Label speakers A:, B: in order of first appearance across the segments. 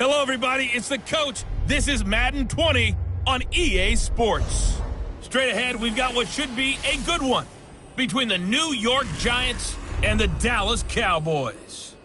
A: Hello, everybody. It's the coach. This is Madden 20 on EA Sports. Straight ahead, we've got what should be a good one between the New York Giants and the Dallas Cowboys.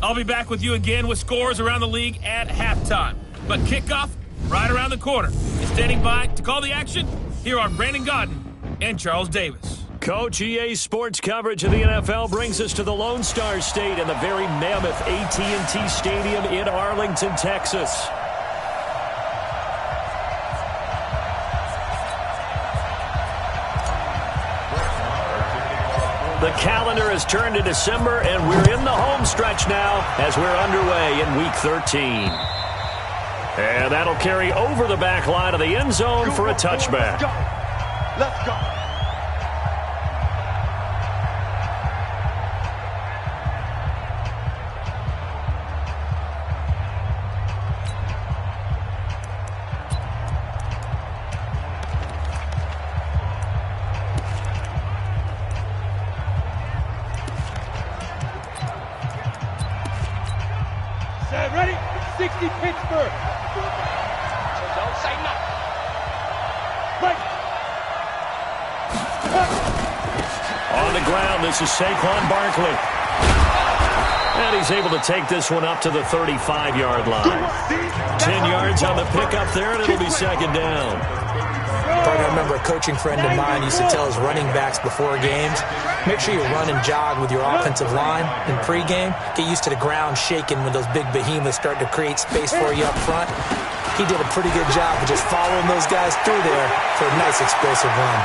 A: I'll be back with you again with scores around the league at halftime. But kickoff right around the corner. And standing by to call the action, here are Brandon Godden and Charles Davis.
B: Coach, EA Sports coverage of the NFL brings us to the Lone Star State and the very mammoth AT&T Stadium in Arlington, Texas. The calendar has turned to December, and we're in the home stretch now as we're underway in Week 13. And that'll carry over the back line of the end zone for a touchback.
C: Let's go.
D: Ready? 60 Pittsburgh. Don't say nothing. Right.
B: On the ground, this is Saquon Barkley. And he's able to take this one up to the 35-yard line. 10 yards on the pickup there, and it'll be second down.
E: I remember a coaching friend of mine used to tell his running backs before games, make sure you run and jog with your offensive line in pregame. Get used to the ground shaking when those big behemoths start to create space for you up front. He did a pretty good job of just following those guys through there for a nice explosive run.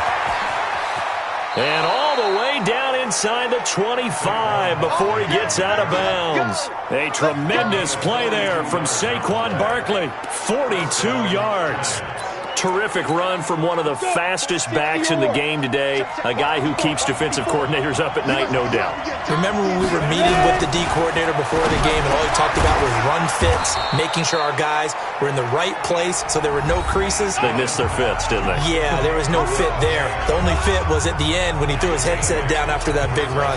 B: And all the way down inside the 25 before he gets out of bounds. A tremendous play there from Saquon Barkley. 42 yards. Terrific run from one of the fastest backs in the game today. A guy who keeps defensive coordinators up at night, no doubt.
E: Remember when we were meeting with the D coordinator before the game and all he talked about was run fits, making sure our guys were in the right place so there were no creases?
B: They missed their fits, didn't they?
E: Yeah, there was no fit there. The only fit was at the end when he threw his headset down after that big run.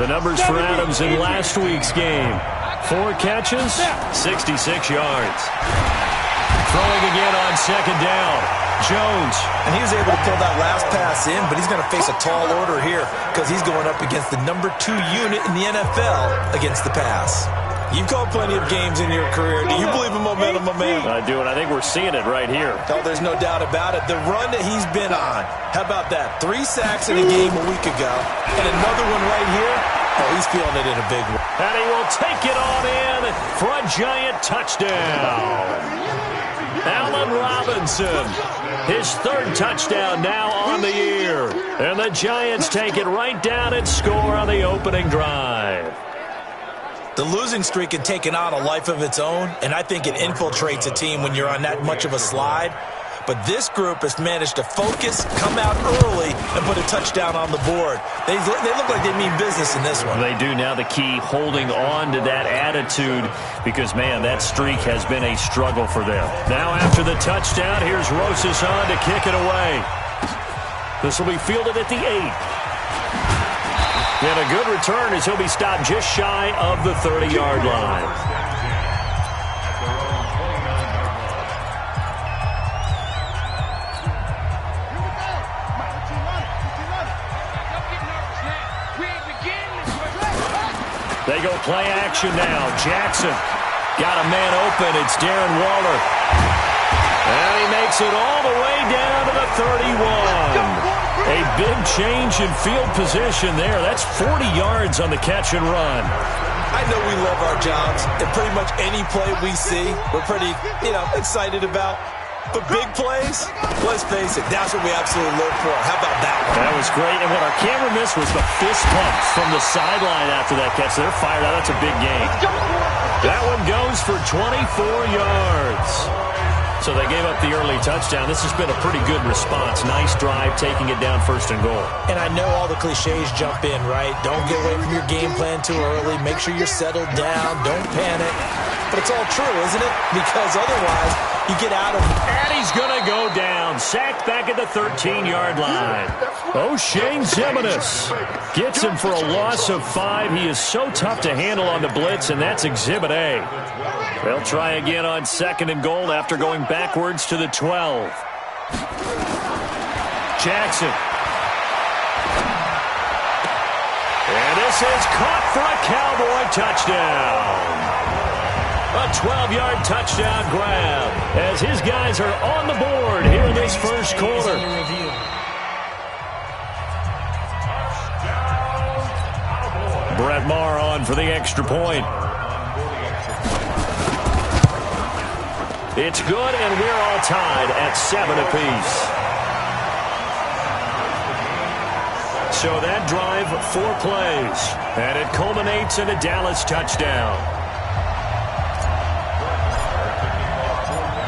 B: The numbers for Adams in last week's game. 4 catches, 66 yards. Throwing again on second down. Jones.
F: And he was able to pull that last pass in, but he's going to face a tall order here because he's going up against the number 2 unit in the NFL against the pass. You've called plenty of games in your career. Do you believe in momentum, my man?
B: I do, and I think we're seeing it right here.
F: Oh, there's no doubt about it. The run that he's been on. How about that? 3 sacks in a game a week ago. And another one right here. Oh, he's feeling it in a big way.
B: And he will take it on in for a giant touchdown. Allen Robinson, his 3rd touchdown now on the year. And the Giants take it right down and score on the opening drive.
F: The losing streak had taken on a life of its own, and I think it infiltrates a team when you're on that much of a slide. But this group has managed to focus, come out early, and put a touchdown on the board. They look like they mean business in this one.
B: They do. Now the key, holding on to that attitude, because, man, that streak has been a struggle for them. Now after the touchdown, here's Rosas on to kick it away. This will be fielded at the 8. And a good return as he'll be stopped just shy of the 30-yard line. They go play action now. Jackson got a man open. It's Darren Waller. And he makes it all the way down to the 31. A big change in field position there. That's 40 yards on the catch and run.
F: I know we love our jobs, and pretty much any play we see, we're pretty, excited about. But big plays, let's face it, that's what we absolutely look for. How about that one?
B: That was great. And what our camera missed was the fist pump from the sideline after that catch. They're fired out. That's a big gain. That one goes for 24 yards. So they gave up the early touchdown. This has been a pretty good response. Nice drive, taking it down 1st and goal.
E: And I know all the cliches jump in, right? Don't get away from your game plan too early. Make sure you're settled down. Don't panic. But it's all true, isn't it? Because otherwise, you get out of...
B: And he he's going to go down. Sacked back at the 13-yard line. O'Shane Ximines gets him for a loss of 5. He is so tough to handle on the blitz, and that's Exhibit A. They'll try again on 2nd and goal after going backwards to the 12. Jackson. And this is caught for a Cowboy touchdown. A 12-yard touchdown grab as his guys are on the board here in this first quarter. Brett Maher on for the extra point. It's good, and we're all tied at 7 apiece. So that drive, 4 plays, and it culminates in a Dallas touchdown.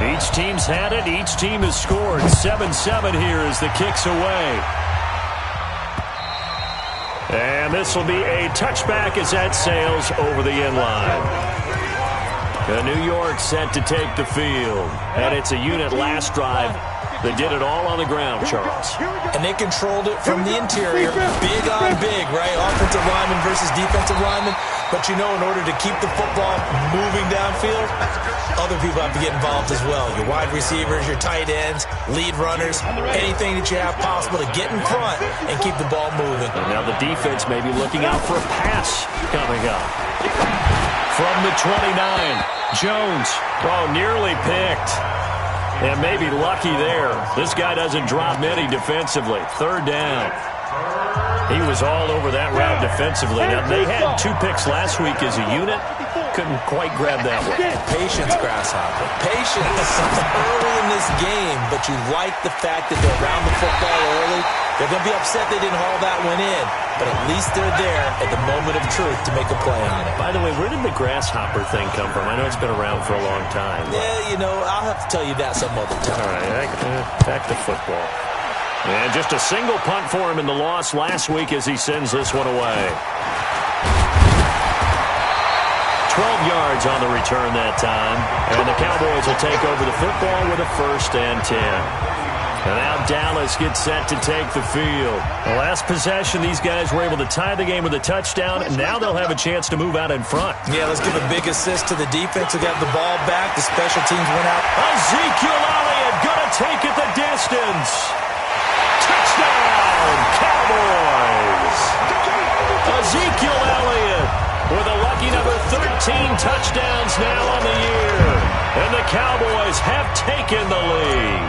B: Each team's had it. Each team has scored. 7-7 here as the kick's away. And this will be a touchback as that sails over the end line. New York set to take the field. And it's a unit last drive that did it all on the ground, Charles.
F: And they controlled it from the interior. Big on big, right? Offensive lineman versus defensive lineman. But, you know, in order to keep the football moving downfield, other people have to get involved as well. Your wide receivers, your tight ends, lead runners, anything that you have possible to get in front and keep the ball moving.
B: And now the defense may be looking out for a pass coming up. From the 29, Jones. Oh, nearly picked. And maybe lucky there. This guy doesn't drop many defensively. 3rd down. He was all over that route defensively. Now, they had 2 picks last week as a unit. Couldn't quite grab that one.
F: Patience, Grasshopper. Patience early in this game, but you like the fact that they're around the football early. They're going to be upset they didn't haul that one in, but at least they're there at the moment of truth to make a play on it.
B: By the way, where did the Grasshopper thing come from? I know it's been around for a long time.
F: Yeah, you know, I'll have to tell you that some other time.
B: All right, back to football. And just a single punt for him in the loss last week as he sends this one away. 12 yards on the return that time. And the Cowboys will take over the football with a 1st and 10. And now Dallas gets set to take the field. The last possession, these guys were able to tie the game with a touchdown, and now they'll have a chance to move out in front.
F: Yeah, let's give a big assist to the defense who got the ball back. The special teams went out.
B: Ezekiel Elliott gonna take it the distance. Touchdown, Cowboys! Ezekiel Elliott with a lucky number 13 touchdowns now on the year. And the Cowboys have taken the lead.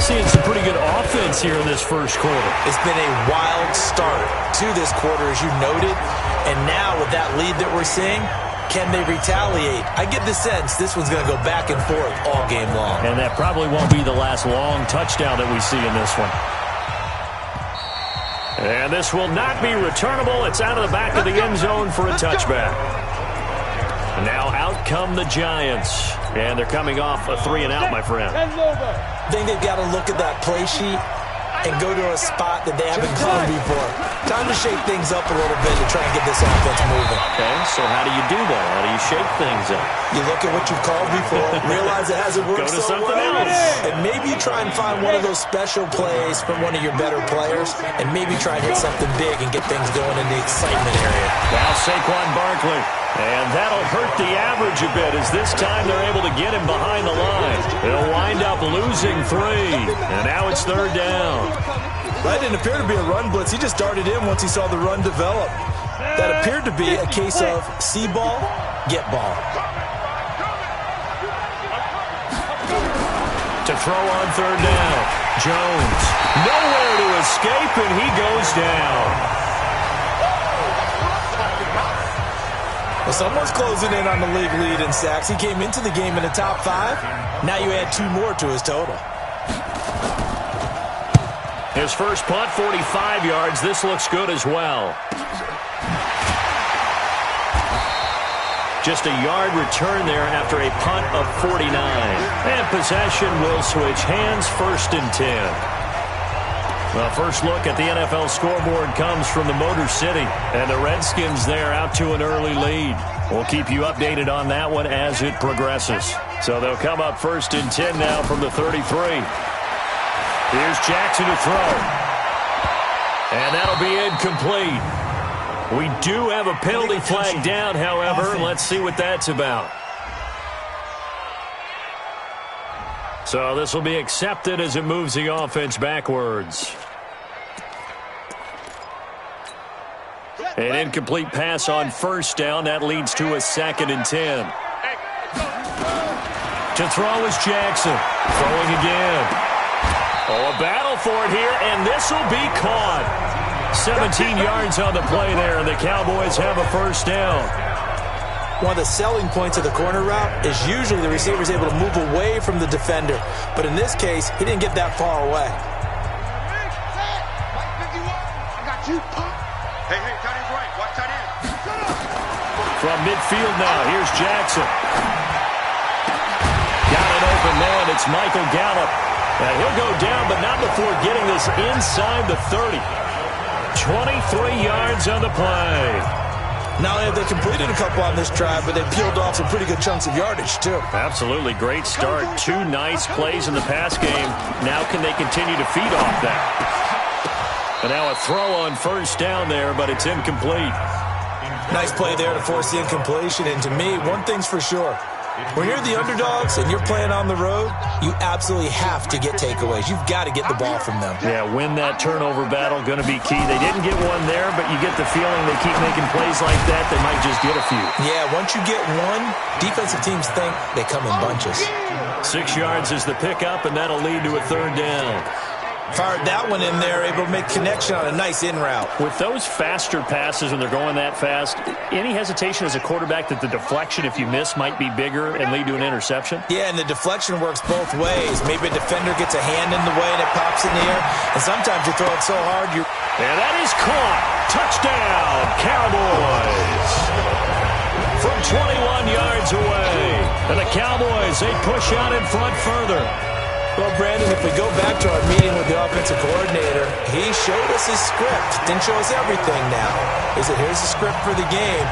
B: Seeing some pretty good offense here in this first quarter.
F: It's been a wild start to this quarter, as you noted. And now with that lead that we're seeing, can they retaliate? I get the sense this one's going to go back and forth all game long.
B: And that probably won't be the last long touchdown that we see in this one. And this will not be returnable. It's out of the back of the end zone for a touchback. Now out come the Giants. And they're coming off a 3-and-out, my friend.
F: I think they've got to look at that play sheet and go to a spot that they haven't gone before. Time to shake things up a little bit to try and get this offense moving.
B: Okay, so how do you do that? How do you shake things up?
F: You look at what you've called before, realize it hasn't worked
B: Go to
F: so
B: something
F: well,
B: else.
F: and maybe you try and find one of those special plays from one of your better players, and maybe try and hit something big and get things going in the excitement area.
B: Now Saquon Barkley. And that'll hurt the average a bit as this time they're able to get him behind the line. They'll wind up losing 3. And now it's 3rd down.
F: That didn't appear to be a run blitz. He just darted in once he saw the run develop. That appeared to be a case of see ball, get ball.
B: To throw on 3rd down. Jones. Nowhere to escape, and he goes down.
F: Well, someone's closing in on the league lead in sacks. He came into the game in the top 5. Now you add 2 more to his total.
B: His first punt, 45 yards. This looks good as well. Just a yard return there after a punt of 49. And possession will switch hands, 1st and 10. Well, first look at the NFL scoreboard comes from the Motor City, and the Redskins there out to an early lead. We'll keep you updated on that one as it progresses. So they'll come up 1st and 10 now from the 33. Here's Jackson to throw. And that'll be incomplete. We do have a penalty flag down, however. Let's see what that's about. So this will be accepted as it moves the offense backwards. An incomplete pass on 1st down. That leads to a 2nd and 10. To throw is Jackson. Throwing again. Oh, a battle for it here, and this will be caught. 17 yards on the play there, and the Cowboys have a 1st down.
E: One of the selling points of the corner route is usually the receiver is able to move away from the defender. But in this case, he didn't get that far away.
C: I got you. Hey, tight end's right. Watch tight end.
B: From midfield now, here's Jackson. Got an open man. It's Michael Gallup. And he'll go down, but not before getting this inside the 30. 23 yards on the play.
F: Not only have they completed a couple on this drive, but they peeled off some pretty good chunks of yardage, too.
B: Absolutely. Great start. 2 nice plays in the pass game. Now can they continue to feed off that? And now a throw on 1st down there, but it's incomplete.
F: Nice play there to force the incompletion. And to me, one thing's for sure. When you're the underdogs and you're playing on the road, you absolutely have to get takeaways. You've got to get the ball from them.
B: Yeah, win that turnover battle, going to be key. They didn't get one there, but you get the feeling they keep making plays like that, they might just get a few.
F: Yeah, once you get one, defensive teams think they come in bunches.
B: 6 yards is the pickup, and that'll lead to a 3rd down.
F: Fired that one in there, able to make connection on a nice in route.
B: With those faster passes when they're going that fast, any hesitation as a quarterback that the deflection, if you miss, might be bigger and lead to an interception?
F: Yeah, and the deflection works both ways. Maybe a defender gets a hand in the way and it pops in the air. And sometimes you throw it so hard, you...
B: And that is caught. Touchdown, Cowboys. From 21 yards away. And the Cowboys, they push out in front further.
F: Well, Brandon, if we go back to our meeting with the offensive coordinator, he showed us his script. Didn't show us everything now. He said, here's the script for the game.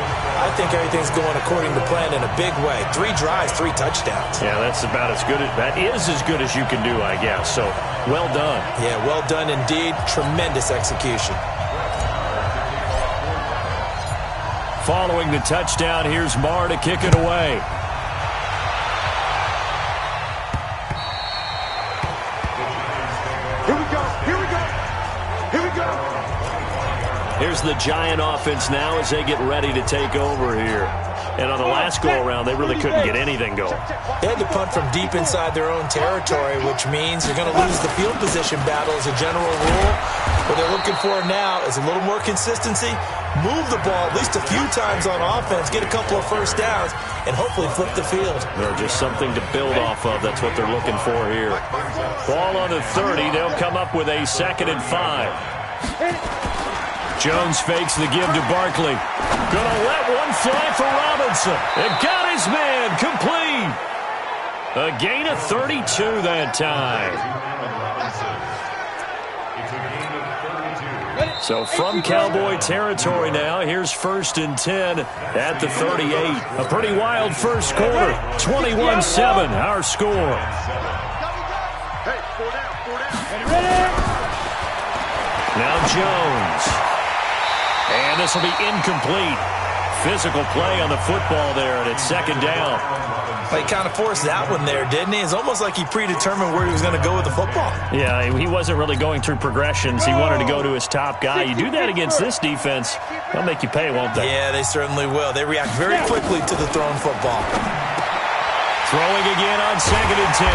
F: I think everything's going according to plan in a big way. 3 drives, 3 touchdowns.
B: Yeah, that's about as good. That is as good as you can do, I guess. So, well done.
F: Yeah, well done indeed. Tremendous execution.
B: Following the touchdown, here's Marr to kick it away. Here's the Giant offense now as they get ready to take over here. And on the last go-around, they really couldn't get anything going.
F: They had to punt from deep inside their own territory, which means they're going to lose the field position battle as a general rule. What they're looking for now is a little more consistency, move the ball at least a few times on offense, get a couple of 1st downs, and hopefully flip the field.
B: They're just something to build off of. That's what they're looking for here. Ball on the 30. They'll come up with a 2nd and 5. Jones fakes the give to Barkley. Gonna let one fly for Robinson. And got his man complete. A gain of 32 that time. So from Cowboy territory now, here's 1st and 10 at the 38. A pretty wild first quarter. 21-7, our score. Now Jones. And this will be incomplete. Physical play on the football there, and it's 2nd down.
F: He kind of forced that one there, didn't he? It's almost like he predetermined where he was going to go with the football.
B: Yeah, he wasn't really going through progressions. He wanted to go to his top guy. You do that against this defense, they'll make you pay, won't they?
F: Yeah, they certainly will. They react very quickly to the thrown football.
B: Throwing again on 2nd and 10.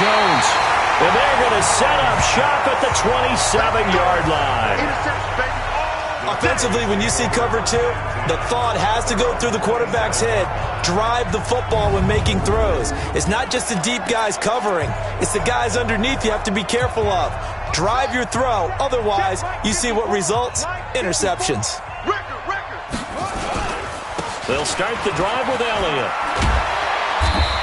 B: Jones. And they're going to set up shop at the 27-yard line.
F: Offensively, when you see cover 2, the thought has to go through the quarterback's head. Drive the football when making throws. It's not just the deep guys covering. It's the guys underneath you have to be careful of. Drive your throw. Otherwise, you see what results? Interceptions.
B: They'll start the drive with Elliott.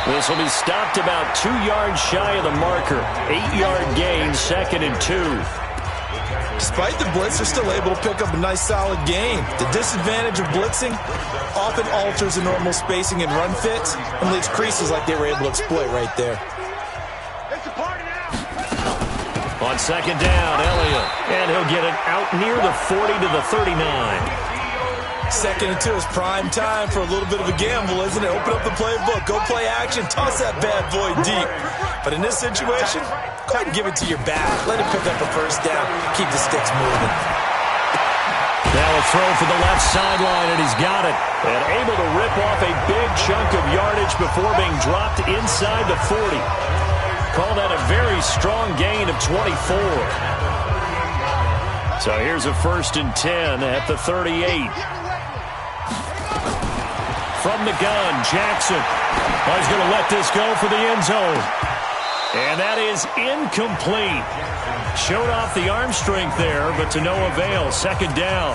B: This will be stopped about 2 yards shy of the marker. 8-yard gain, 2nd and 2.
F: Despite the blitz, they're still able to pick up a nice, solid gain. The disadvantage of blitzing often alters the normal spacing and run fits and leaves creases like they were able to exploit right there.
B: On second down, Elliott. And he'll get it out near the 40 to the 39.
F: Second and 2 is prime time for a little bit of a gamble, isn't it? Open up the playbook, go play action, toss that bad boy deep. But in this situation, go ahead and give it to your back. Let him pick up a first down. Keep the sticks moving.
B: Now a throw for the left sideline, and he's got it. And able to rip off a big chunk of yardage before being dropped inside the 40. Call that a very strong gain of 24. So here's a 1st and 10 at the 38. From the gun, Jackson. Oh, he's going to let this go for the end zone. And that is incomplete. Showed off the arm strength there, but to no avail. Second down.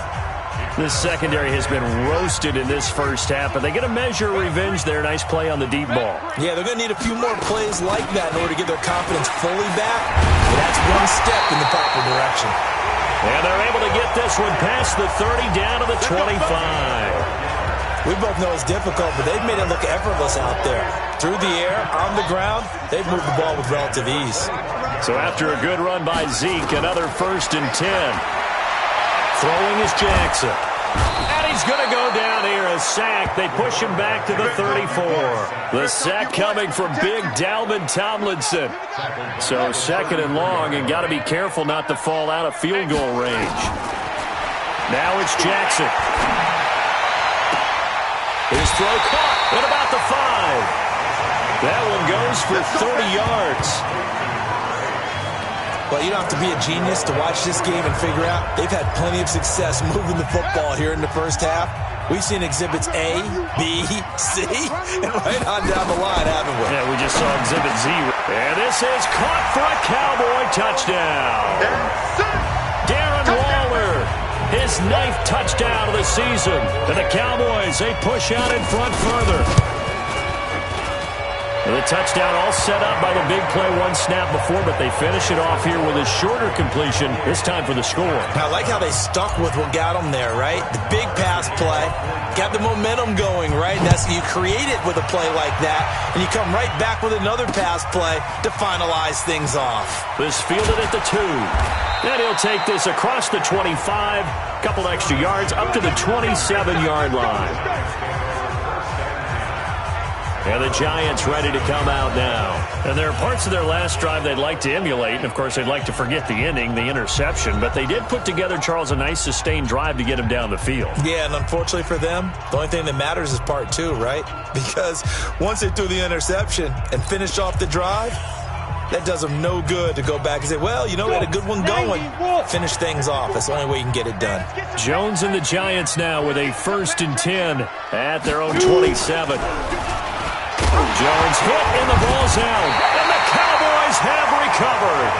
B: This secondary has been roasted in this first half, but they get a measure of revenge there. Nice play on the deep ball. Yeah, they're going to need a few more plays like that in order to get their confidence fully back. But that's one step in the proper direction. And they're able to get this one past the 30 down to the 25. We both know it's difficult, but they've made it look effortless out there. Through the air, on the ground, they've moved the ball with relative ease. So after a good run by Zeke, another 1st and 10. Throwing is Jackson. And he's going to go down here, a sack. They push him back to the 34. The sack coming from big Dalvin Tomlinson. So 2nd and long, and got to be careful not to fall out of field goal range. Now it's Jackson. His throw caught at about the 5. That one goes for 30 yards.
F: Well, you don't have to be a genius to watch this game and figure out they've had plenty of success moving the football here in the first half. We've seen exhibits A, B, C, and right on down the line, haven't we?
B: Yeah, we just saw exhibit Z. And this is caught for a Cowboy touchdown. Darren Waller, his 9th touchdown of the season. And the Cowboys, they push out in front further. The touchdown all set up by the big play, one snap before, but they finish it off here with a shorter completion, this time for the score.
F: I like how they stuck with what got them there, right? The big pass play, got the momentum going, right? And that's, you create it with a play like that, and you come right back with another pass play to finalize things off.
B: This fielded at the 2. And he'll take this across the 25, couple extra yards, up to the 27-yard line. And the Giants ready to come out now. And there are parts of their last drive they'd like to emulate. And, of course, they'd like to forget the ending, the interception. But they did put together, Charles, a nice sustained drive to get him down the field.
F: Yeah, and unfortunately for them, the only thing that matters is part 2, right? Because once they threw the interception and finished off the drive, that does them no good to go back and say, well, you know, we had a good one going. Finish things off. That's the only way you can get it done.
B: Jones and the Giants now with a 1st and 10 at their own 27. Jones hit and the ball's out. And the Cowboys have recovered.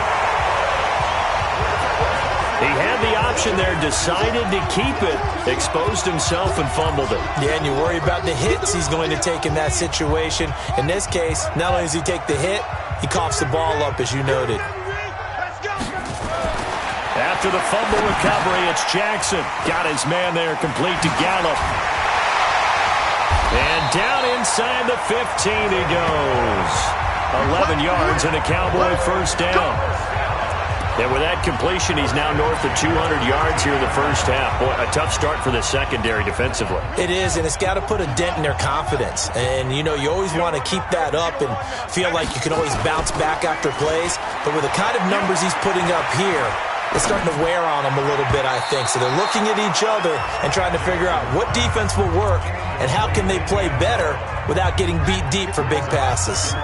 B: He had the option there, decided to keep it, exposed himself and fumbled it.
F: Yeah, and you worry about the hits he's going to take in that situation. In this case, not only does he take the hit, he coughs the ball up, as you noted.
B: After the fumble recovery, it's Jackson. Got his man there, complete to Gallup. And down inside the 15 he goes. 11 yards and a Cowboy first down. And with that completion, he's now north of 200 yards here in the first half. Boy, a tough start for the secondary defensively.
F: It is, and it's got to put a dent in their confidence. And, you know, you always want to keep that up and feel like you can always bounce back after plays. But with the kind of numbers he's putting up here, it's starting to wear on them a little bit, I think. So they're looking at each other and trying to figure out what defense will work and how can they play better without getting beat deep for big passes.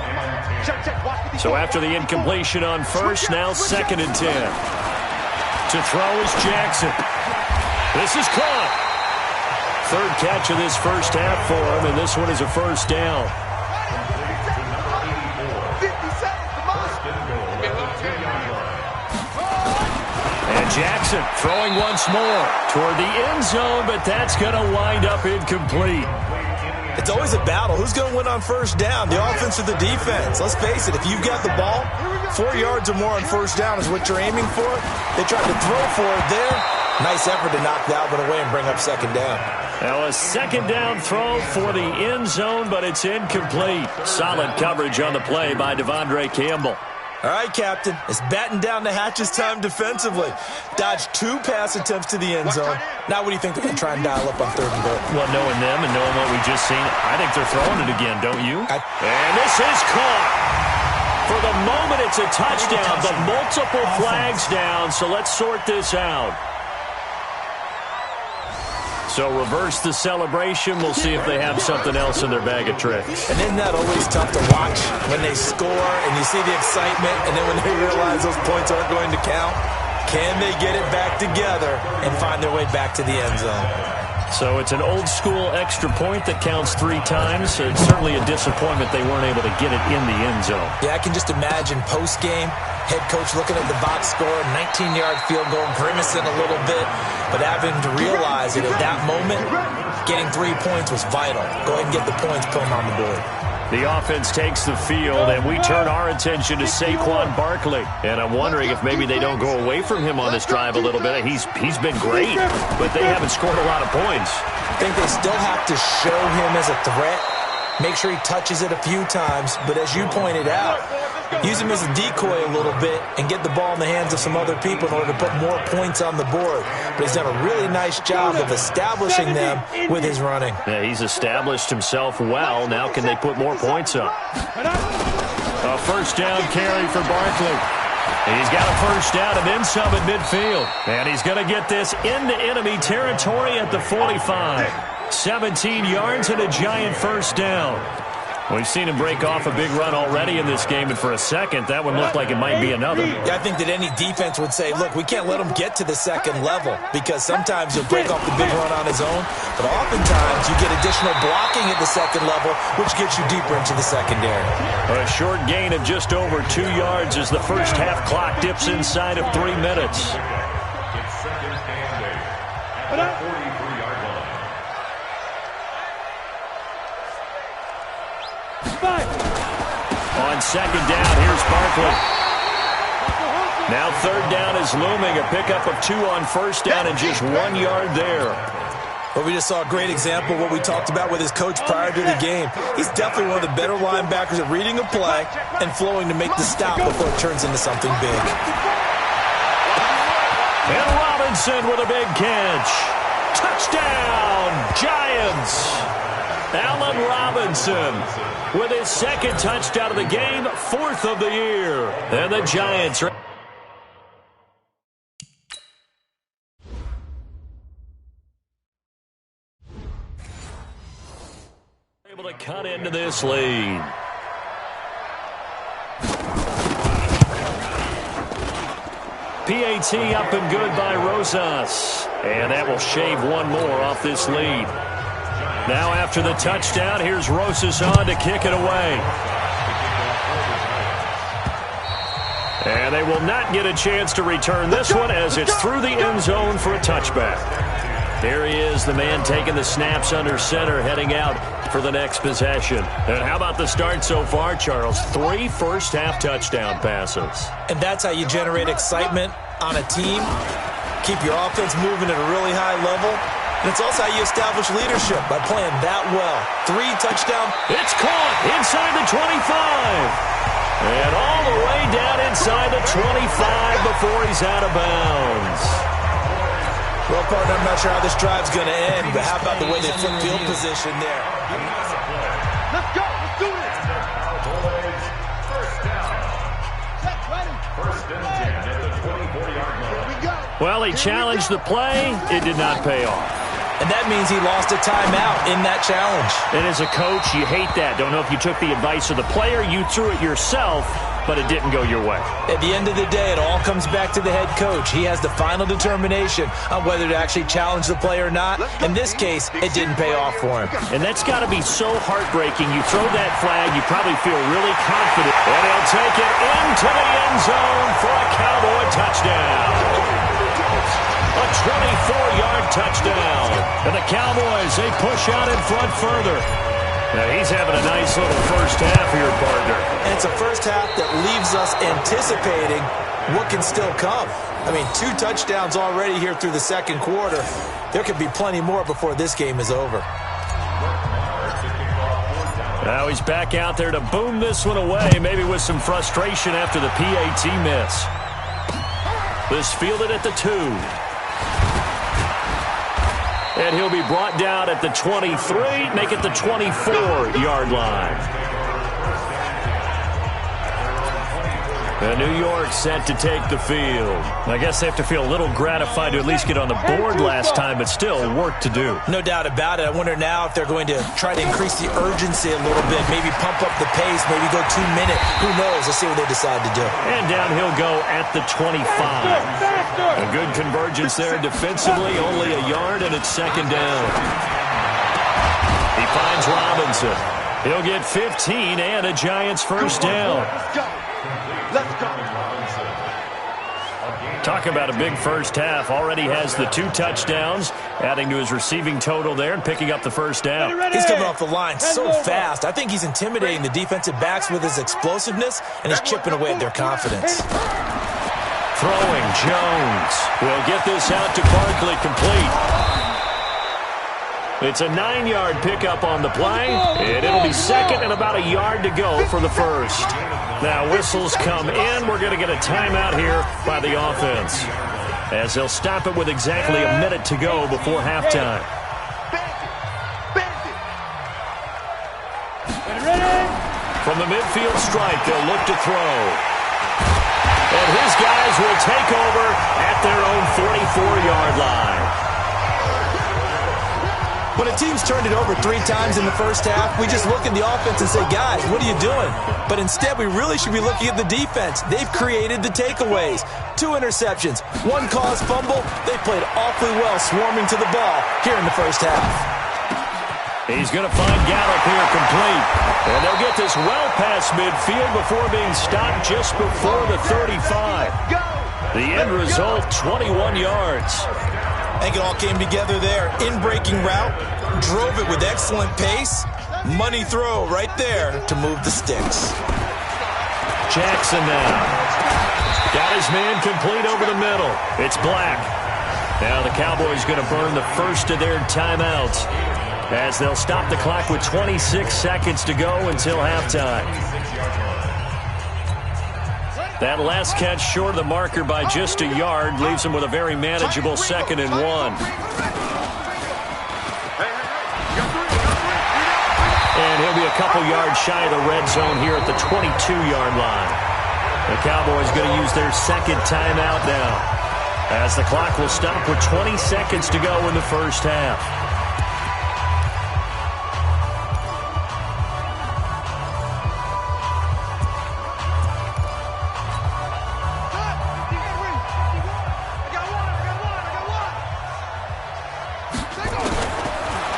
B: So after the incompletion on first, now 2nd and 10. To throw is Jackson. This is caught. 3rd catch of this first half for him, and this one is a first down. And Jackson throwing once more toward the end zone, but that's going to wind up incomplete.
F: It's always a battle. Who's going to win on first down, the offense or the defense? Let's face it, if you've got the ball, 4 yards or more on first down is what you're aiming for. They tried to throw for it there. Nice effort to knock that one away and bring up second down.
B: Now a second down throw for the end zone, but it's incomplete. Solid coverage on the play by Devondre Campbell.
F: All right, Captain, it's batten down the hatches time defensively. Dodged 2 pass attempts to the end zone. Now what do you think they're going to try and dial up on third and goal?
B: Well, knowing them and knowing what we just seen, I think they're throwing it again, don't you? And this is caught. For the moment, it's a touchdown, but multiple flags down, so let's sort this out. So reverse the celebration. We'll see if they have something else in their bag of tricks.
F: And isn't that always tough to watch when they score and you see the excitement, and then when they realize those points aren't going to count? Can they get it back together and find their way back to the end zone?
B: So it's an old-school extra point that counts 3 times. So it's certainly a disappointment they weren't able to get it in the end zone.
F: Yeah, I can just imagine post-game, head coach looking at the box score, 19-yard field goal, grimacing a little bit, but having to realize that at that moment, getting 3 points was vital. Go ahead and get the points, put them on the board.
B: The offense takes the field, and we turn our attention to Saquon Barkley. And I'm wondering if maybe they don't go away from him on this drive a little bit. He's been great, but they haven't scored a lot of points.
F: I think they still have to show him as a threat, make sure he touches it a few times, but as you pointed out, use him as a decoy a little bit and get the ball in the hands of some other people in order to put more points on the board. But he's done a really nice job of establishing them with his running.
B: Yeah, he's established himself well. Now can they put more points up? A first down carry for Barkley. He's got a first down and then some at midfield. And he's going to get this into enemy territory at the 45. 17 yards and a giant first down. We've seen him break off a big run already in this game, and for a second, that one looked like it might be another.
F: Yeah, I think that any defense would say, look, we can't let him get to the second level, because sometimes he'll break off the big run on his own, but oftentimes you get additional blocking at the second level, which gets you deeper into the secondary.
B: A short gain of just over 2 yards as the first half clock dips inside of 3 minutes. On second down, here's Barkley. Now third down is looming. A pickup of 2 on first down and just 1 yard there.
F: Well, we just saw a great example of what we talked about with his coach prior to the game. He's definitely one of the better linebackers at reading a play and flowing to make the stop before it turns into something big.
B: And Robinson with a big catch. Touchdown, Giants. Allen Robinson with his second touchdown of the game, 4th of the year. And the Giants are able to cut into this lead. PAT up and good by Rosas. And that will shave 1 more off this lead. Now after the touchdown, here's Rosas on to kick it away. And they will not get a chance to return this one as it's through the end zone for a touchback. Here he is, the man taking the snaps under center, heading out for the next possession. And how about the start so far, Charles? 3 first-half touchdown passes.
F: And that's how you generate excitement on a team. Keep your offense moving at a really high level. And it's also how you establish leadership, by playing that well. 3 touchdowns.
B: It's caught inside the 25. And all the way down inside the 25 before he's out of bounds.
F: Well, partner, I'm not sure how this drive's going to end, but how about the way they flip field position there?
C: Let's go. Let's do this.
D: Cowboys, first down. First and 10 at the 24-yard line.
C: Here we go.
B: Well, he challenged the play. It did not pay off.
F: And that means he lost a timeout in that challenge.
B: And as a coach, you hate that. Don't know if you took the advice of the player. You threw it yourself, but it didn't go your way.
F: At the end of the day, it all comes back to the head coach. He has the final determination on whether to actually challenge the play or not. In this case, it didn't pay off for him.
B: And that's got to be so heartbreaking. You throw that flag, you probably feel really confident. And he'll take it into the end zone for a Cowboy touchdown. A 24-yard touchdown. And the Cowboys, they push out in front further. Now he's having a nice little first half here, partner.
F: And it's a first half that leaves us anticipating what can still come. I mean, 2 touchdowns already here through the second quarter. There could be plenty more before this game is over.
B: Now he's back out there to boom this one away, maybe with some frustration after the PAT miss. This fielded at the 2. And he'll be brought down at the 23, make it the 24-yard line. And New York set to take the field. I guess they have to feel a little gratified to at least get on the board last time, but still work to do.
F: No doubt about it. I wonder now if they're going to try to increase the urgency a little bit, maybe pump up the pace, maybe go 2 minute. Who knows? Let's see what they decide to do.
B: And down he'll go at the 25. A good convergence there defensively, only a yard, and it's second down. He finds Robinson. He'll get 15 and a Giants first down.
C: Let's go.
B: Talk about a big first half. Already has the 2 touchdowns, adding to his receiving total there and picking up the first down.
F: He's coming off the line so fast. I think he's intimidating the defensive backs with his explosiveness, and he's chipping away at their confidence.
B: Throwing Jones. Will get this out to Barkley, complete. It's a 9-yard pickup on the play, and it'll be second and about a yard to go for the first. Now whistles come in. We're going to get a timeout here by the offense, as they'll stop it with exactly a minute to go before halftime. From the midfield stripe, they'll look to throw. And his guys will take over at their own 44-yard line.
F: When a team's turned it over 3 times in the first half, we just look at the offense and say, guys, what are you doing? But instead, we really should be looking at the defense. They've created the takeaways. 2 interceptions, 1 caused fumble. They played awfully well swarming to the ball here in the first half.
B: He's going to find Gallup here complete. And they'll get this well past midfield before being stopped just before the 35. The end result, 21 yards.
F: I think it all came together there. In-breaking route, drove it with excellent pace. Money throw right there to move the sticks.
B: Jackson now. Got his man complete over the middle. It's Black. Now the Cowboys going to burn the first of their timeouts, as they'll stop the clock with 26 seconds to go until halftime. That last catch short of the marker by just a yard leaves him with a very manageable 2nd and 1. And he'll be a couple yards shy of the red zone here at the 22-yard line. The Cowboys going to use their 2nd timeout now, as the clock will stop with 20 seconds to go in the first half.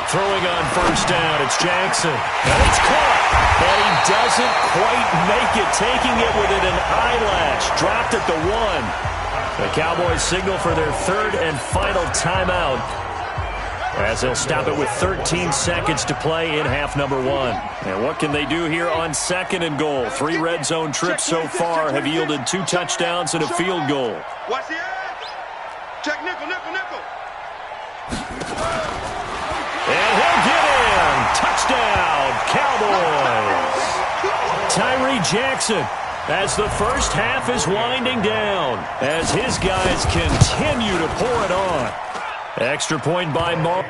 B: Throwing on first down, it's Jackson. And it's caught. And he doesn't quite make it, taking it within an eyelash. Dropped at the 1. The Cowboys signal for their 3rd and final timeout, as they'll stop it with 13 seconds to play in half number 1. And what can they do here on 2nd and goal? 3 red zone trips so far have yielded 2 touchdowns and a field goal.
C: Watch the edge. Check nickel, nickel, nickel.
B: And he'll get in. Touchdown, Cowboys. Tyree Jackson, as the first half is winding down, as his guys continue to pour it on. Extra point by Mark.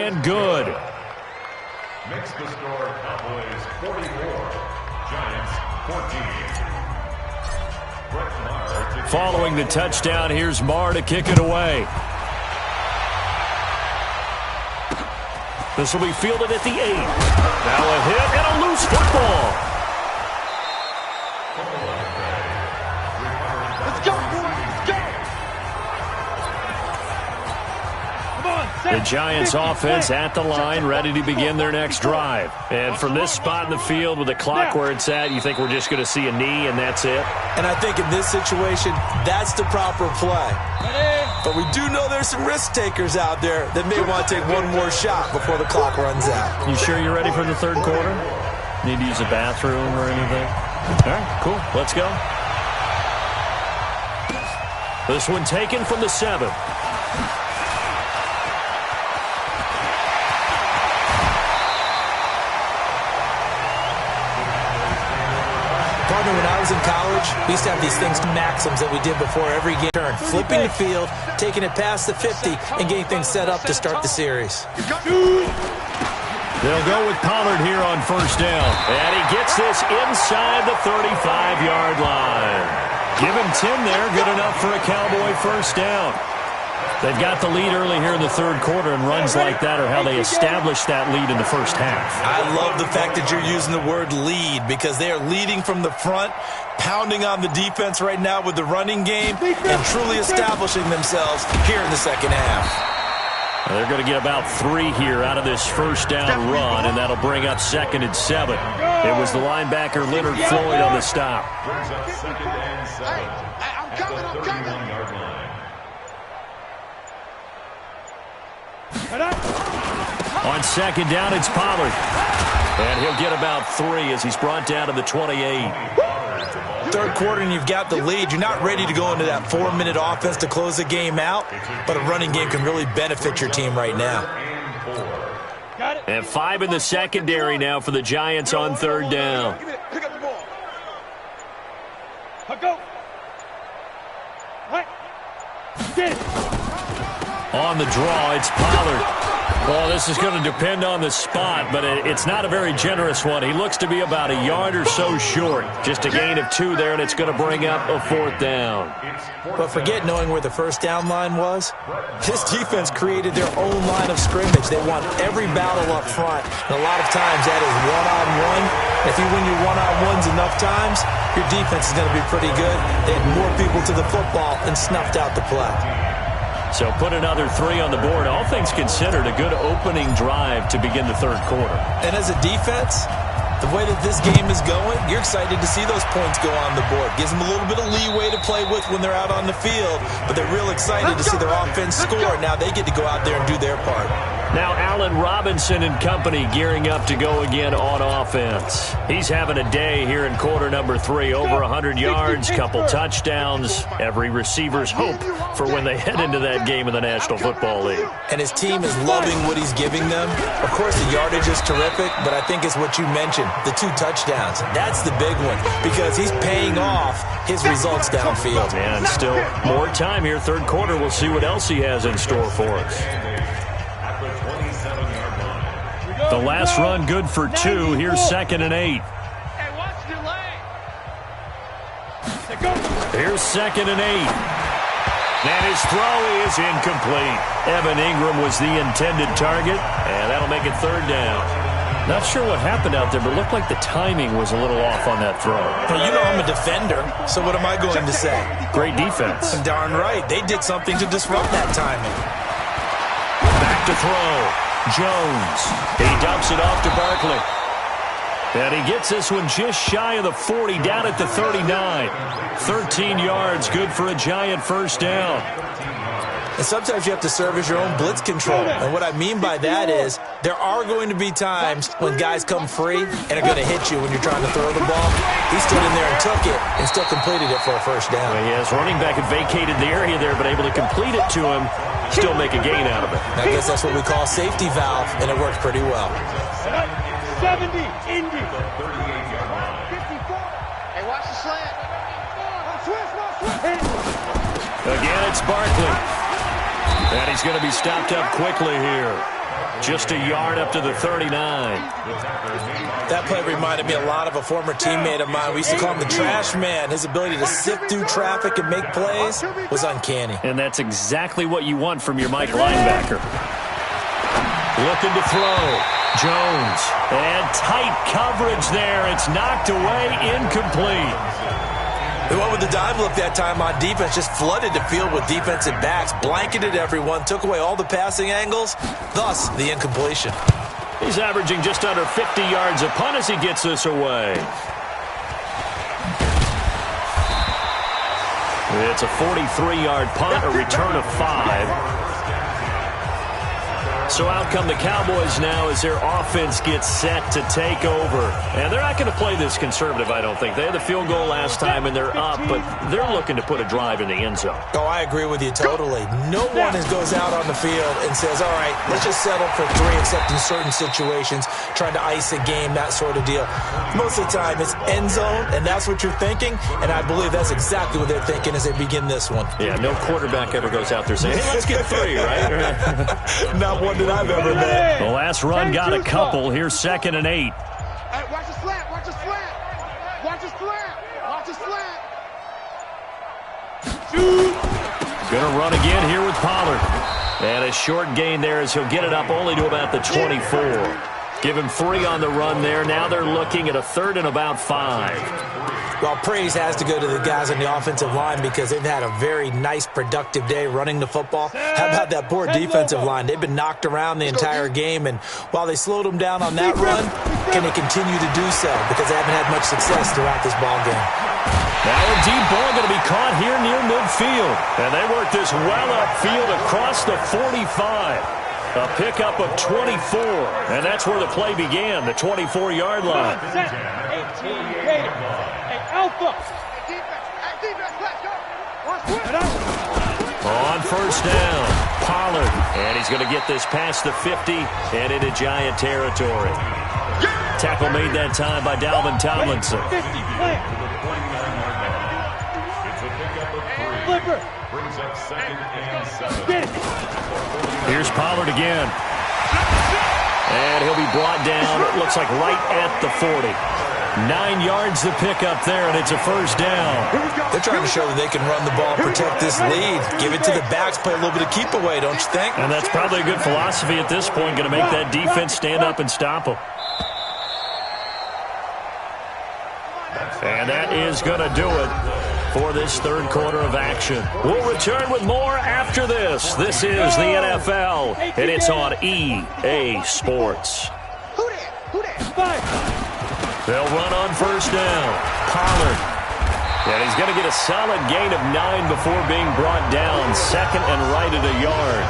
B: and good.
D: Makes the score Cowboys 44, Giants 14.
B: Following the touchdown, here's Marr to kick it away. This will be fielded at the 8. Now a hit and a loose football.
C: Let's go, boys. Let's go. Come on,
B: The Giants offense at the line, ready to begin their next drive. And from this spot in the field with the clock where it's at, you think we're just going to see a knee and that's it?
F: And I think in this situation, that's the proper play. But we do know there's some risk takers out there that may want to take one more shot before the clock runs out.
B: You sure you're ready for the third quarter? Need to use a bathroom or anything? All right, cool. Let's go. This one taken from the 7.
E: When I was in college, we used to have these things, maxims that we did before every game. Flipping the field, taking it past the 50, and getting things set up to start the series.
B: They'll go with Pollard here on first down. And he gets this inside the 35-yard line. Give him 10 there, good enough for a Cowboy first down. They've got the lead early here in the third quarter, and runs like that are how they established that lead in the first half.
F: I love the fact that you're using the word lead because they are leading from the front, pounding on the defense right now with the running game, and truly establishing themselves here in the second half.
B: They're going to get about 3 here out of this first down run, and that'll bring up 2nd and 7. It was the linebacker Leonard Floyd on the stop.
D: Brings up 2nd and 7
C: I'm coming,
D: at the 31-yard line.
B: On 2nd down, it's Pollard. And he'll get about 3 as he's brought down to the 28.
F: Third quarter and you've got the lead. You're not ready to go into that 4-minute offense to close the game out, but a running game can really benefit your team right now.
B: And 5 in the secondary now for the Giants on third down.
C: Pick up the ball. Go. Right. Get it.
B: On the draw, it's Pollard. Well, this is going to depend on the spot, but it's not a very generous one. He looks to be about a yard or so short. Just a gain of 2 there, and it's going to bring up a 4th down.
E: But forget knowing where the first down line was. This defense created their own line of scrimmage. They won every battle up front, and a lot of times that is one-on-one. If you win your one-on-ones enough times, your defense is going to be pretty good. They had more people to the football and snuffed out the play.
B: So put another 3 on the board. All things considered, a good opening drive to begin the third quarter.
F: And as a defense, the way that this game is going, you're excited to see those points go on the board. Gives them a little bit of leeway to play with when they're out on the field, but they're real excited to see their offense score. Now they get to go out there and do their part.
B: Now Allen Robinson and company gearing up to go again on offense. He's having a day here in quarter number 3. Over 100 yards, couple touchdowns. Every receiver's hope for when they head into that game in the National Football League.
F: And his team is loving what he's giving them. Of course, the yardage is terrific, but I think it's what you mentioned, the 2 touchdowns. That's the big one because he's paying off his results downfield.
B: And still more time here, third quarter. We'll see what else he has in store for us. The last run good for 2. Here's 2nd and 8.
C: Hey, watch the lane.
B: Here's 2nd and 8. And his throw is incomplete. Evan Ingram was the intended target, and that'll make it third down. Not sure what happened out there, but it looked like the timing was a little off on that throw.
F: Well, you know I'm a defender, so what am I going to say?
B: Great defense.
F: Darn right. They did something to disrupt that timing.
B: Back to throw. Jones. He dumps it off to Barkley. And he gets this one just shy of the 40, down at the 39. 13 yards, good for a Giant first down.
F: And sometimes you have to serve as your own blitz control. And what I mean by that is there are going to be times when guys come free and are going to hit you when you're trying to throw the ball. He stood in there and took it and still completed it for a first down.
B: Well, yes, running back had vacated the area there, but able to complete it to him, still make a gain out of it.
F: I guess that's what we call a safety valve, and it worked pretty well.
C: 70, Indy. 38-yard line. 54. Hey, watch the slant.
B: Again, it's Barkley. And he's going to be stopped up quickly here. Just a yard up to the 39.
F: That play reminded me a lot of a former teammate of mine. We used to call him the trash man. His ability to sift through traffic and make plays was uncanny.
B: And that's exactly what you want from your Mike linebacker. Looking to throw. Jones. And tight coverage there. It's knocked away, incomplete.
F: They went with the dime look that time on defense, just flooded the field with defensive backs, blanketed everyone, took away all the passing angles, thus the incompletion.
B: He's averaging just under 50 yards a punt as he gets this away. It's a 43-yard punt, a return of 5. So out come the Cowboys now as their offense gets set to take over. And they're not going to play this conservative, I don't think. They had the field goal last time, and they're up, but they're looking to put a drive in the end zone.
F: Oh, I agree with you totally. No one goes out on the field and says, all right, let's just settle for 3, except in certain situations, trying to ice a game, that sort of deal. Most of the time, it's end zone, and that's what you're thinking, and I believe that's exactly what they're thinking as they begin this one.
B: Yeah, no quarterback ever goes out there saying, hey, let's get 3, right?
F: Not one that I've ever met.
B: The last run got a couple. Here's 2nd and 8.
C: Hey, watch the slant, watch the slant. Watch the slant, watch the slant. Shoot.
B: Gonna run again here with Pollard. And a short gain there as he'll get it up only to about the 24. Give him 3 on the run there. Now they're looking at a 3rd and about 5.
F: Well, praise has to go to the guys on the offensive line because they've had a very nice, productive day running the football. How about that poor defensive line? They've been knocked around the entire game, and while they slowed them down on that run, can they continue to do so? Because they haven't had much success throughout this ball game.
B: Now a deep ball going to be caught here near midfield. And they work this well upfield across the 45. A pickup of 24. And that's where the play began, the 24-yard line.
C: Alpha.
B: On first down, Pollard. And he's going to get this past the 50 and into Giant territory. Tackle made that time by Dalvin Tomlinson.
D: Brings up 2nd and 7.
B: Here's Pollard again. And he'll be brought down, it looks like right at the 40. 9 yards to pick up there, and it's a first down.
F: They're trying to show that they can run the ball, protect this lead, give it to the backs, play a little bit of keep away, don't you think?
B: And that's probably a good philosophy at this point, going to make that defense stand up and stop them. And that is going to do it for this 3rd quarter of action. We'll return with more after this. This is the NFL, and it's on EA Sports. They'll run on first down. Pollard. And he's going to get a solid gain of 9 before being brought down. 2nd and right at a yard.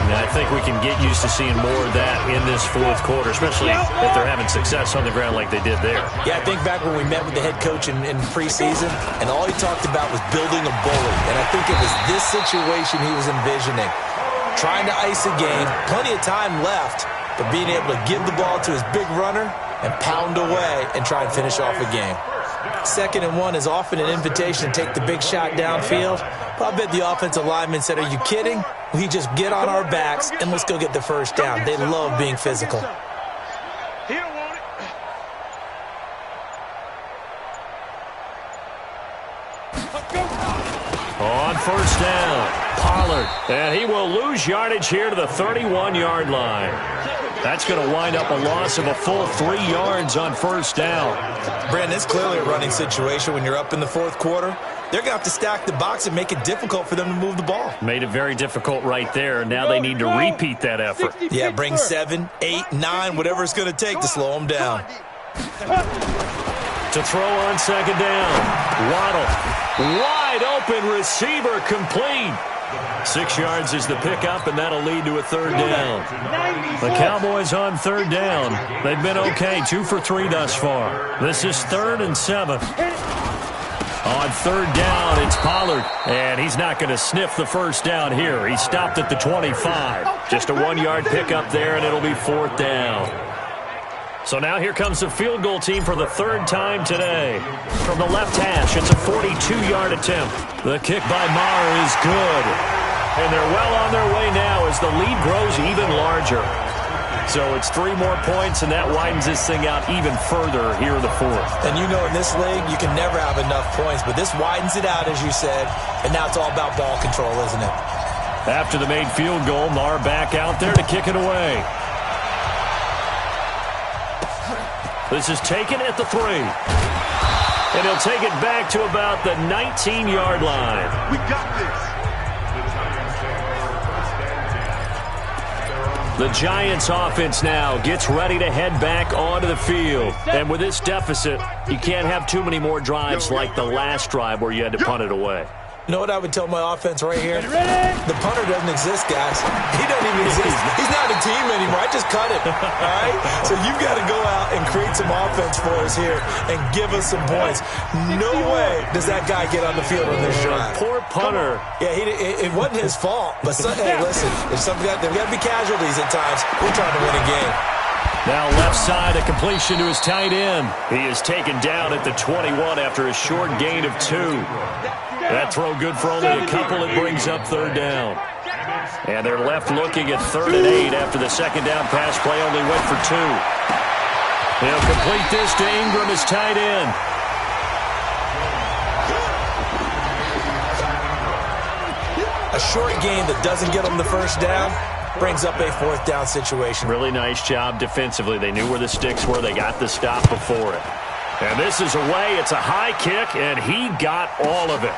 B: And I think we can get used to seeing more of that in this 4th quarter, especially if they're having success on the ground like they did there.
F: Yeah, I think back when we met with the head coach in preseason, and all he talked about was building a bully. And I think it was this situation he was envisioning. Trying to ice a game, plenty of time left, but being able to give the ball to his big runner and pound away and try and finish off a game. 2nd and 1 is often an invitation to take the big shot downfield. But I bet the offensive lineman said, are you kidding? We just get on our backs and let's go get the first down. They love being physical.
C: He don't want it.
B: On first down, Pollard. And he will lose yardage here to the 31-yard line. That's going to wind up a loss of a full 3 yards on first down.
F: Brandon, it's clearly a running situation when you're up in the 4th quarter. They're going to have to stack the box and make it difficult for them to move the ball.
B: Made it very difficult right there. Now they need to repeat that effort.
F: Yeah, bring 7, 8, 9, whatever it's going to take to slow them down.
B: To throw on 2nd down. Waddle. Wide open receiver complete. 6 yards is the pickup, and that'll lead to a 3rd down. The Cowboys on 3rd down. They've been okay, 2 for 3 thus far. This is 3rd and 7. On 3rd down, it's Pollard, and he's not going to sniff the first down here. He stopped at the 25. Just a 1-yard pickup there, and it'll be 4th down. So now here comes the field goal team for the 3rd time today. From the left hash, it's a 42-yard attempt. The kick by Maher is good. And they're well on their way now as the lead grows even larger. So it's 3 more points, and that widens this thing out even further here in the fourth.
F: And you know in this league, you can never have enough points, but this widens it out, as you said, and now it's all about ball control, isn't it?
B: After the made field goal, Marr back out there to kick it away. This is taken at the 3. And he'll take it back to about the 19-yard line.
C: We got this.
B: The Giants offense now gets ready to head back onto the field. And with this deficit, you can't have too many more drives like the last drive where you had to punt it away.
F: You know what I would tell my offense right here? The punter doesn't exist, guys. He doesn't even exist. He's not a team anymore. I just cut him, all right? So you've got to go out and create some offense for us here and give us some points. No way does that guy get on the field on this drive.
B: Poor punter.
F: Yeah, it wasn't his fault. But, hey, listen, there's got to be casualties at times. We're trying to win a game.
B: Now left side, a completion to his tight end. He is taken down at the 21 after a short gain of 2. That throw good for only a couple. It brings up 3rd down. And they're left looking at 3rd and 8 after the second down pass play only went for 2. He'll complete this to Ingram as tight end.
F: A short gain that doesn't get them the first down brings up a 4th down situation.
B: Really nice job defensively. They knew where the sticks were. They got the stop before it. And this is away. It's a high kick, and he got all of it.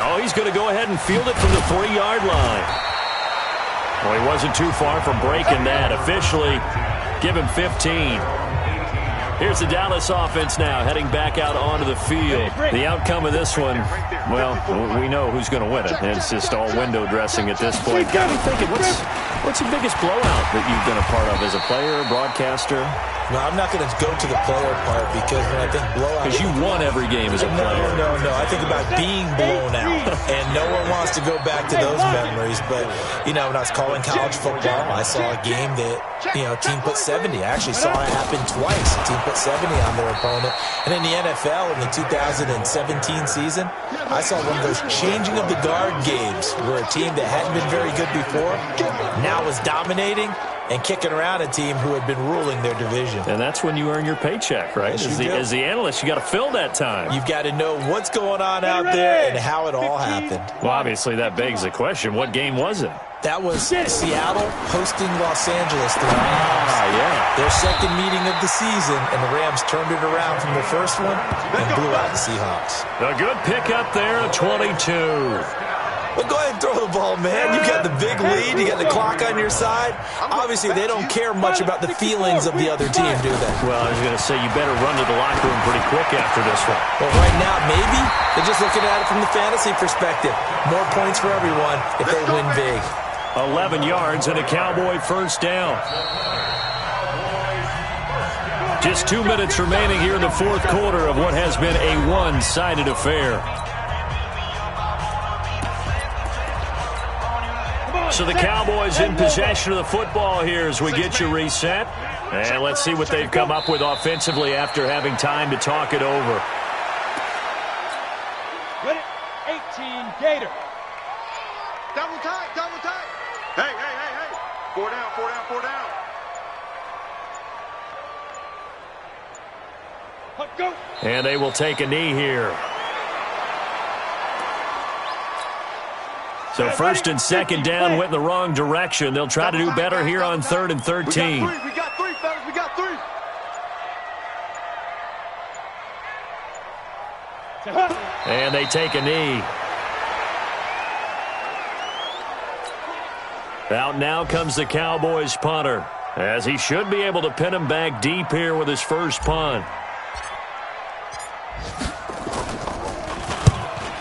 B: Oh, he's going to go ahead and field it from the 3-yard line. Well, he wasn't too far from breaking that. Officially, give him 15. Here's the Dallas offense now heading back out onto the field. The outcome of this one, well, we know who's going to win it. It's just all window dressing at this point. Got me thinking, what's the biggest blowout that you've been a part of as a player, broadcaster?
F: No, I'm not going to go to the player part because when I think blowout...
B: Because you won every game as a player.
F: No. I think about being blown out. And no one wants to go back to those memories. But, you know, when I was calling college football, I saw a game that, you know, team put 70. I actually saw it happen twice. A team put 70 on their opponent. And in the NFL, in the 2017 season, I saw one of those changing of the guard games where a team that hadn't been very good before now was dominating and kicking around a team who had been ruling their division.
B: And that's when you earn your paycheck, right?
F: Yes,
B: as the analyst, you got to fill that time.
F: You've got to know what's going on out there and how it all happened.
B: Well, obviously, that begs the question, what game was it?
F: That was Seattle hosting Los Angeles.
B: Yeah.
F: Their second meeting of the season, and the Rams turned it around from the first one and blew out the Seahawks.
B: A good pickup there, a 22.
F: Well, go ahead and throw the ball, man. You got the big lead. You got the clock on your side. Obviously, they don't care much about the feelings of the other team, do they?
B: Well, I was going to say, you better run to the locker room pretty quick after this one.
F: Well, right now, maybe they're just looking at it from the fantasy perspective. More points for everyone if they win big.
B: 11 yards and a Cowboy first down. Just 2 minutes remaining here in the fourth quarter of what has been a one-sided affair. So the Cowboys in possession of the football here as we get you reset. And let's see what they've come up with offensively after having time to talk it over.
C: Ready? 18, Gator. Double tight, double tight. Hey. 4 down. Go.
B: And they will take a knee here. So first and second down went in the wrong direction. They'll try to do better here on 3rd and 13.
C: We got three, fellas. We got 3.
B: And they take a knee. Out now comes the Cowboys punter, as he should be able to pin him back deep here with his first punt.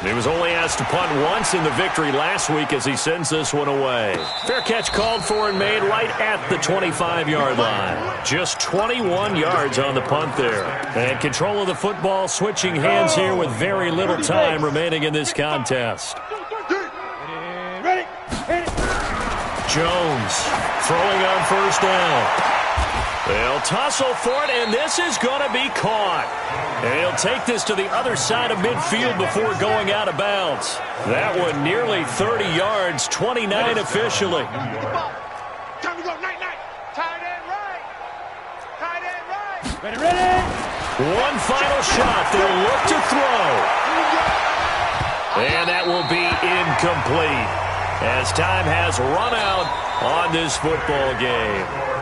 B: He was only asked to punt once in the victory last week as he sends this one away. Fair catch called for and made right at the 25-yard line. Just 21 yards on the punt there. And control of the football switching hands here with very little time remaining in this contest. Jones throwing on first down. They'll tussle for it, and this is going to be caught. And he'll take this to the other side of midfield before going out of bounds. That one nearly 30 yards, 29 officially.
C: Time to go, night-night. Tight end right. Tight end right. Ready.
B: One final shot. They'll look to throw. And that will be incomplete as time has run out on this football game.